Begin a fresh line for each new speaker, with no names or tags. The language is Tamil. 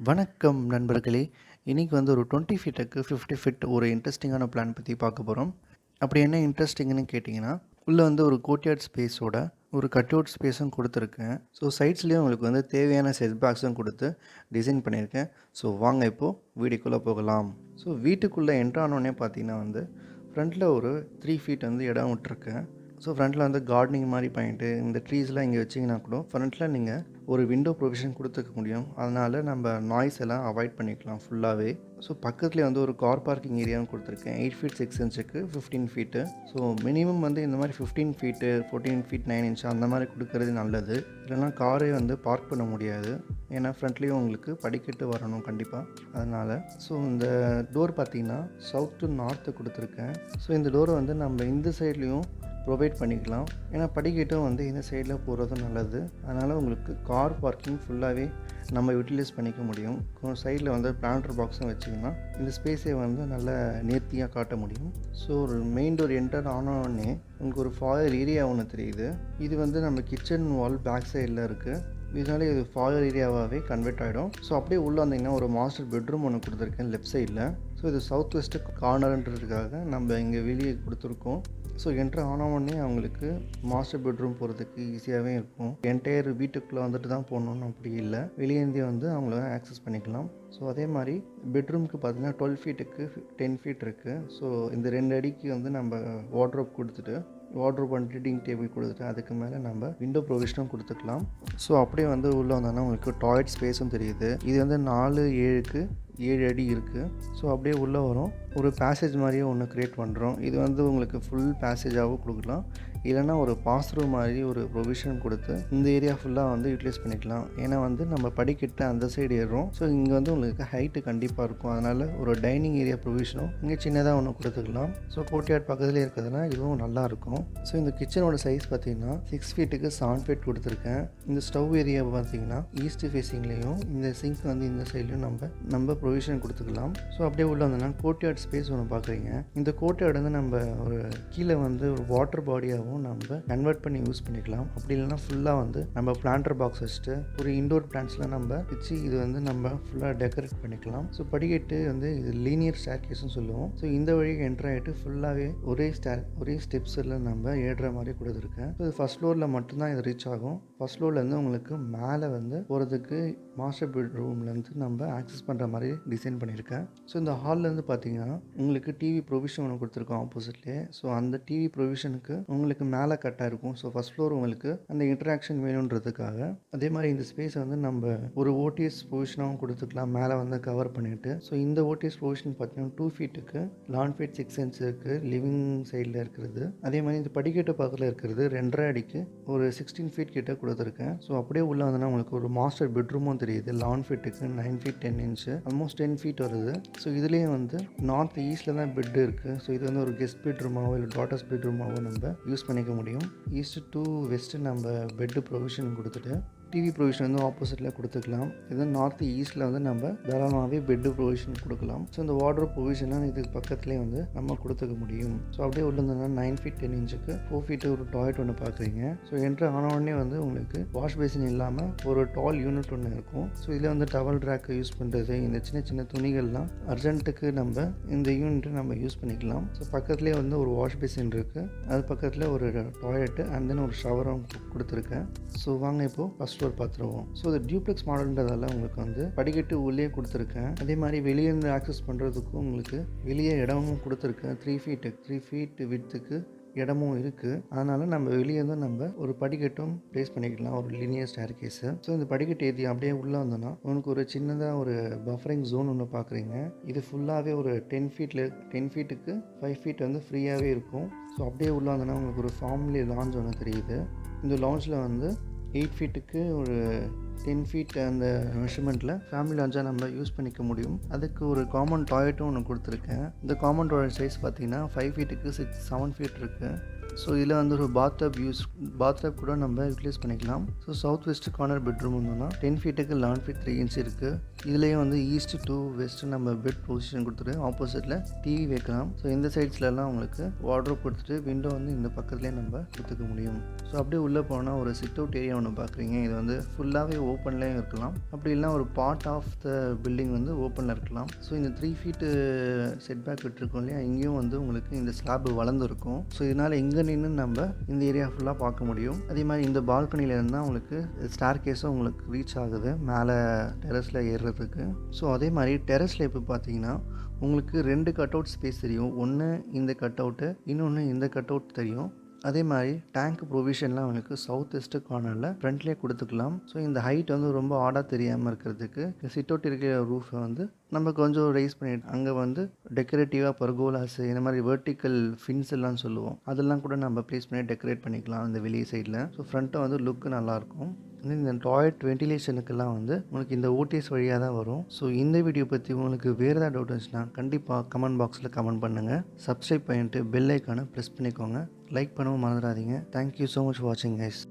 வணக்கம் நண்பர்களே! இன்னைக்கு ஒரு 20 ஃபீட்டுக்கு 50 ஃபீட் ஒரு இன்ட்ரஸ்டிங்கான பிளான் பத்தி பார்க்க போறோம். அப்படி என்ன இன்ட்ரஸ்டிங்ன்னு கேட்டிங்கன்னா, உள்ள ஒரு கோர்ட்யார்ட் ஸ்பேஸோட ஒரு கட்அவுட் ஸ்பேஸும் குடுத்துருக்கேன். ஸோ சைட்ஸ்லயும் உங்களுக்கு தேவையான செட் பேக்ஸும் குடுத்து டிசைன் பண்ணியிருக்கேன். ஸோ வாங்க இப்போ வீடியோக்குள்ள போகலாம். ஸோ வீட்டுக்குள்ள என்டர் ஆனோனே பார்த்தீங்கன்னா ஃப்ரண்ட்ல ஒரு 3 ஃபீட் இடம் விட்டுருக்கேன். ஸோ ஃப்ரண்ட்ல கார்டனிங் மாரி பண்ணிட்டு, இந்த ட்ரீஸ்லாம் இங்க வச்சீங்கன்னா கூட ஃப்ரண்ட்ல நீங்க ஒரு விண்டோ ப்ரொவிஷன் குடுத்துக்க முடியும். அதனால நம்ம நாய்ஸ் எல்லாம் அவாய்ட் பண்ணிக்கலாம் ஃபுல்லாவே. ஸோ பக்கத்துலயே ஒரு கார் பார்க்கிங் ஏரியாவும் குடுத்துருக்கேன். 8 ஃபீட் 6 இன்ச்சுக்கு 15 ஃபீட்டு. ஸோ மினிமம் இந்த மாரி 15 ஃபீட்டு, 14 ஃபீட் 9 இன்ச் அந்த மாரி குடுக்குறது நல்லது. இல்லைனா காரே பார்க் பண்ண முடியாது. ஏன்னா ஃப்ரண்ட்லேயும் உங்களுக்கு படிக்கட்டு வரணும் கண்டிப்பாக. அதனால் ஸோ இந்த டோர் பார்த்தீங்கன்னா சவுத் டு நார்த்து கொடுத்துருக்கேன். ஸோ இந்த டோரை நம்ம இந்த சைட்லேயும் ப்ரொவைட் பண்ணிக்கலாம். ஏன்னா படிக்கட்டும் இந்த சைடில் போகிறதும் நல்லது. அதனால் உங்களுக்கு கார் பார்க்கிங் ஃபுல்லாகவே நம்ம யூட்டிலைஸ் பண்ணிக்க முடியும். சைடில் பிளான்டர் பாக்ஸும் வச்சிங்கன்னா இந்த ஸ்பேஸை நல்லா நேர்த்தியாக காட்ட முடியும். ஸோ ஒரு மெயின் டோர் என்டர் ஆனோடனே உங்களுக்கு ஒரு ஃபாயர் ஏரியா ஒன்று தெரியுது. இது நம்ம கிச்சன் வால் பேக் சைடில் இருக்குது. இதனால இது ஃபாயர் ஏரியாவாகவே கன்வெர்ட் ஆகிடும். ஸோ அப்படியே உள்ளே வந்தீங்கன்னா ஒரு மாஸ்டர் பெட்ரூம் ஒன்று கொடுத்துருக்கேன் லெஃப்ட் சைடில். ஸோ இது சவுத் வெஸ்ட்டு கார்னர்ன்றதுக்காக நம்ம இங்கே வெளியே கொடுத்துருக்கோம். ஸோ என்ட்ரு ஆனவுடனே அவங்களுக்கு மாஸ்டர் பெட்ரூம் போகிறதுக்கு ஈஸியாகவே இருக்கும். என்டையர் வீட்டுக்குள்ளே தான் போகணுன்னு அப்படி இல்லை, வெளியேந்தே அவங்கள ஆக்சஸ் பண்ணிக்கலாம். ஸோ அதே மாதிரி பெட்ரூமுக்கு பார்த்தீங்கன்னா 12 ஃபீட்டுக்கு 10 ஃபீட் இருக்குது. ஸோ இந்த 2 அடிக்கு நம்ம வார்ட்ரோப் கொடுத்துட்டு வார்ட்ரோப் அண்ட் ரீடிங் டேபிள் கொடுத்துட்டு அதுக்கு மேலே நம்ம விண்டோ ப்ரொவிஷனும் கொடுத்துக்கலாம். ஸோ அப்படியே உள்ளே வந்தோன்னா உங்களுக்கு டாய்லெட் ஸ்பேஸும் தெரியுது. இது 4/7க்கு 7 அடி இருக்குது. ஸோ அப்படியே உள்ளே வரும். ஒரு பேசேஜ் மாதிரியே ஒன்று க்ரியேட் பண்ணுறோம். இது உங்களுக்கு ஃபுல் பேசேஜாகவும் கொடுக்கலாம். இல்லைனா ஒரு பாஸ்ரூ மாதிரி ஒரு ப்ரொவிஷன் கொடுத்து இந்த ஏரியா ஃபுல்லாக யூட்டிலைஸ் பண்ணிக்கலாம். ஏன்னா நம்ம படிக்கிட்ட அந்த சைடு ஏறுறோம். ஸோ இங்கே உங்களுக்கு ஹைட்டு கண்டிப்பாக இருக்கும். அதனால் ஒரு டைனிங் ஏரியா ப்ரொவிஷனும் இங்கே சின்னதாக ஒன்று கொடுத்துக்கலாம். ஸோ கோர்ட்யார்ட் பக்கத்துலேயே இருக்கிறதுனா இதுவும் நல்லாயிருக்கும். ஸோ இந்த கிச்சனோட சைஸ் பார்த்தீங்கன்னா 6 ஃபீட்டுக்கு 7 ஃபீட் கொடுத்துருக்கேன். இந்த ஸ்டவ் ஏரியா பார்த்தீங்கன்னா ஈஸ்ட் ஃபேஸிங்லேயும் இந்த சிங்க் இந்த சைட்லையும் நம்ம ப்ரொவிஷன் கொடுத்துக்கலாம். ஸோ அப்படியே உள்ள வந்தோன்னா கோர்ட்யார்ட் ஸ்பேஸ் ஒன்று பார்க்குறீங்க. இந்த கோர்ட்யார்டு நம்ம ஒரு கீழே ஒரு வாட்டர் பாடியாகவும் நம்ம கன்வெர்ட் பண்ணி யூஸ் பண்ணிக்கலாம். அப்படி இல்லைனா ஃபுல்லாக நம்ம பிளான்டர் பாக்ஸ் வச்சுட்டு ஒரு இண்டோர் பிளான்ட்ஸில் நம்ம வச்சு இது நம்ம ஃபுல்லாக டெக்கரேட் பண்ணிக்கலாம். ஸோ படிக்கட்டு இது லீனியர் ஸ்டேர்கேஸ்னு சொல்லுவோம். ஸோ இந்த வழிக்கு என்டர் ஆகிட்டு ஃபுல்லாகவே ஒரே ஸ்டெப்ஸில் நம்ம ஏறுற மாதிரி கொடுத்துருக்கேன். ஸோ இது ஃபஸ்ட் ஃப்ளோரில் மட்டும்தான் இது ரீச் ஆகும். ஃபஸ்ட் ஃப்ளோர்லேருந்து உங்களுக்கு மேலே போகிறதுக்கு மாஸ்டர் பெட்ரூம்லேருந்து நம்ம ஆக்சஸ் பண்ணுற மாதிரி டிசைன் பண்ணியிருக்கேன். ஸோ இந்த ஹால்லேருந்து பார்த்தீங்கன்னா உங்களுக்கு டிவி ப்ரொவிஷன் ஒன்று கொடுத்துருக்கோம் ஆப்போசிட்லேயே. ஸோ அந்த டிவி ப்ரொவிஷனுக்கு உங்களுக்கு மேலே கட்டாக இருக்கும். ஸோ ஃபஸ்ட் ஃப்ளோர் உங்களுக்கு அந்த இன்ட்ராக்ஷன் வேணுன்றதுக்காக அதே மாதிரி இந்த ஸ்பேஸை நம்ம ஒரு ஓடிஎஸ் ப்ரொவிஷனாகவும் கொடுத்துக்கலாம். மேலே கவர் பண்ணிவிட்டு ஸோ இந்த ஓடிஎஸ் ப்ரொவிஷன் பார்த்தீங்கன்னா 2 ஃபீட்டுக்கு 11 ஃபீட் 6 இன்ச் இருக்குது லிவிங் சைடில் இருக்கிறது. அதே மாதிரி இந்த படிக்கட்டு பக்கத்தில் இருக்கிறது 2.5 அடிக்கு ஒரு 16 ஃபீட் கிட்ட கொடுத்துருக்கேன். ஸோ அப்படியே உள்ள உங்களுக்கு ஒரு மாஸ்டர் பெட்ரூமும் தெரியுது. 11 ஃபீட்டுக்கு 9 ஃபீட் 10 இன்ச்சு ஆல்மோஸ்ட் 10 ஃபீட் வருது. ஸோ இதுலேயே நார்த் ஈஸ்டில் தான் பெட் இருக்குது. ஸோ இது ஒரு கெஸ்ட் பெட்ரூமாவோ இல்லை டாட்டர்ஸ் பெட்ரூமாவோ நம்ம யூஸ் பண்ணிக்க முடியும். ஈஸ்ட் டு வெஸ்ட்டு நம்ம பெட்டு ப்ரொவிஷன் கொடுத்துட்டு டிவி ப்ரொவிஷன் ஆப்போசிட்டில் கொடுத்துக்கலாம். இது நார்த் ஈஸ்ட்டில் நம்ம தாராளமாகவே பெட்டு ப்ரொவிஷன் கொடுக்கலாம். ஸோ இந்த வார்ட்ரோப் ப்ரொவிஷன்லாம் இதுக்கு பக்கத்துலேயே நம்ம கொடுத்துக்க முடியும். ஸோ அப்படியே உள்ளதுன்னா 9 ஃபீட் 10 இன்ச்சுக்கு 4 ஃபீட்டு ஒரு டாய்லெட் ஒன்று பார்க்குறீங்க. ஸோ என்ட்ரு ஆனவுடனே உங்களுக்கு வாஷ் பேசின் இல்லாமல் ஒரு டால் யூனிட் ஒன்று இருக்கும். ஸோ இதில் டவல் ட்ராக்கை யூஸ் பண்ணுறது, இந்த சின்ன சின்ன துணிகள்லாம் அர்ஜென்ட்டுக்கு நம்ம இந்த யூனிட்டை நம்ம யூஸ் பண்ணிக்கலாம். ஸோ பக்கத்துலேயே ஒரு வாஷ் பேசின் இருக்குது. அது பக்கத்தில் ஒரு டாய்லெட்டு அண்ட் தென் ஒரு ஷவரும் கொடுத்துருக்கேன். ஸோ வாங்க இப்போது ஃபஸ்ட் ஃப்ளோர் பார்த்துருவோம். ஸோ இது டியூப்ளெக்ஸ் மாடல்ன்றதால உங்களுக்கு படிக்கட்டு உள்ளே கொடுத்துருக்கேன். அதே மாதிரி வெளியே இருந்து ஆக்சஸ் பண்ணுறதுக்கும் உங்களுக்கு வெளியே இடமும் கொடுத்துருக்கேன். 3 ஃபீட் வித்துக்கு இடமும் இருக்குது. அதனால் நம்ம வெளியே நம்ம ஒரு படிக்கட்டும் ப்ளேஸ் பண்ணிக்கலாம், ஒரு லீனியர் ஸ்டேர்கேஸு. ஸோ இந்த படிக்கட்டு ஏற்றி அப்படியே உள்ளே வந்தோன்னா உங்களுக்கு ஒரு சின்னதாக ஒரு பஃபரிங் ஜோன் ஒன்று பார்க்குறீங்க. இது ஃபுல்லாகவே ஒரு 10 ஃபீட்டுக்கு 5 ஃபீட் ஃப்ரீயாகவே இருக்கும். ஸோ அப்படியே உள்ளே வந்தோன்னா உங்களுக்கு ஒரு ஃபார்ம்லி லான்ச் ஒன்று தெரியுது. இந்த லான்ச்சில் 8 ஃபீட்டுக்கு ஒரு 10 ஃபீட் அந்த மெஷர்மெண்ட்டில் ஃபேமிலி லான்ச்சாக நம்ம யூஸ் பண்ணிக்க முடியும். அதுக்கு ஒரு காமன் டாய்லெட்டும் ஒன்று கொடுத்துருக்கேன். இந்த காமன் டாய்லெட் சைஸ் பார்த்தீங்கன்னா 5 ஃபீட்டுக்கு 7 ஃபீட் இருக்குது. ஸோ இதில் வந்து ஒரு பாத்டப் கூட நம்ம யூட்டிலைஸ் பண்ணிக்கலாம். So south west corner bedroom வந்தோம்னா 10 ஃபீட்டுக்கு 11 ஃபீட் 3 இன்ச் இருக்குது. இதுலேயும் வந்து ஈஸ்ட் டு வெஸ்ட் நம்ம பெட் பொசிஷன் கொடுத்துட்டு ஆப்போசிட்டில் டிவி வைக்கலாம். ஸோ இந்த சைட்ஸ்லலாம் உங்களுக்கு வார்ட்ரோப் கொடுத்துட்டு விண்டோ வந்து இந்த பக்கத்துலேயே நம்ம கொடுத்துக்க முடியும். ஸோ அப்படியே உள்ளே போனால் ஒரு சிட் அவுட் ஏரியா ஒன்று பார்க்குறீங்க. இது வந்து ஃபுல்லாகவே ஓப்பன்லேயும் இருக்கலாம், அப்படி இல்லைனா ஒரு பார்ட் ஆஃப் த பில்டிங் வந்து ஓப்பனில் இருக்கலாம். ஸோ இந்த 3 ஃபீட்டு செட் பேக் விட்டுருக்கோம் இல்லையா, இங்கேயும் வந்து உங்களுக்கு இந்த ஸ்லாப் வளர்ந்துருக்கும். ஸோ இதனால் இங்கே நின்று நம்ம இந்த ஏரியா ஃபுல்லாக பார்க்க முடியும். அதே மாதிரி இந்த பால்கனியில் இருந்தால் உங்களுக்கு ஸ்டார் கேஸும் உங்களுக்கு ரீச் ஆகுது மேலே டெரஸில் ஏறுறதுக்கு. ஸோ அதே மாதிரி டெரஸில் இப்போ பார்த்தீங்கன்னா உங்களுக்கு 2 கட் அவுட் ஸ்பேஸ் தெரியும். ஒன்று இந்த கட் அவுட்டு, இன்னொன்று இந்த கட் அவுட் தெரியும். அதே மாதிரி டேங்க் ப்ரொவிஷன்லாம் உங்களுக்கு சவுத் வெஸ்ட் கார்னரில் ஃப்ரண்ட்லேயே கொடுத்துக்கலாம். ஸோ இந்த ஹைட் வந்து ரொம்ப ஆடாக தெரியாமல் இருக்கிறதுக்கு சிட் அவுட் இருக்கிற ரூஃபை வந்து நம்ம கொஞ்சம் ரைஸ் பண்ணிட்டு அங்கே வந்து டெக்கரேட்டிவாக பர்கோலாஸ் இந்த மாதிரி வெர்டிக்கல் ஃபின்ஸ் எல்லாம் சொல்லுவோம், அதெல்லாம் கூட நம்ம ப்ளேஸ் பண்ணி டெக்கரேட் பண்ணிக்கலாம் இந்த வெளியே சைடில். ஸோ ஃப்ரண்ட்டை வந்து லுக்கு நல்லாயிருக்கும். இந்த டாய்லெட் வென்டிலேஷனுக்கெல்லாம் வந்து உங்களுக்கு இந்த ஓடிஎஸ் வழியாக தான் வரும். ஸோ இந்த வீடியோ பற்றி உங்களுக்கு வேறு ஏதாவது டவுட் இருந்துச்சுன்னா கண்டிப்பாக கமெண்ட் பாக்ஸில் கமெண்ட் பண்ணுங்கள். சப்ஸ்கிரைப் பண்ணிட்டு பெல் ஐக்கானை ப்ரெஸ் பண்ணிக்கோங்க. லைக் பண்ணவும் மறந்துடாதீங்க. தேங்க்யூ ஸோ மச் ஃபார் வாட்சிங் கைஸ்.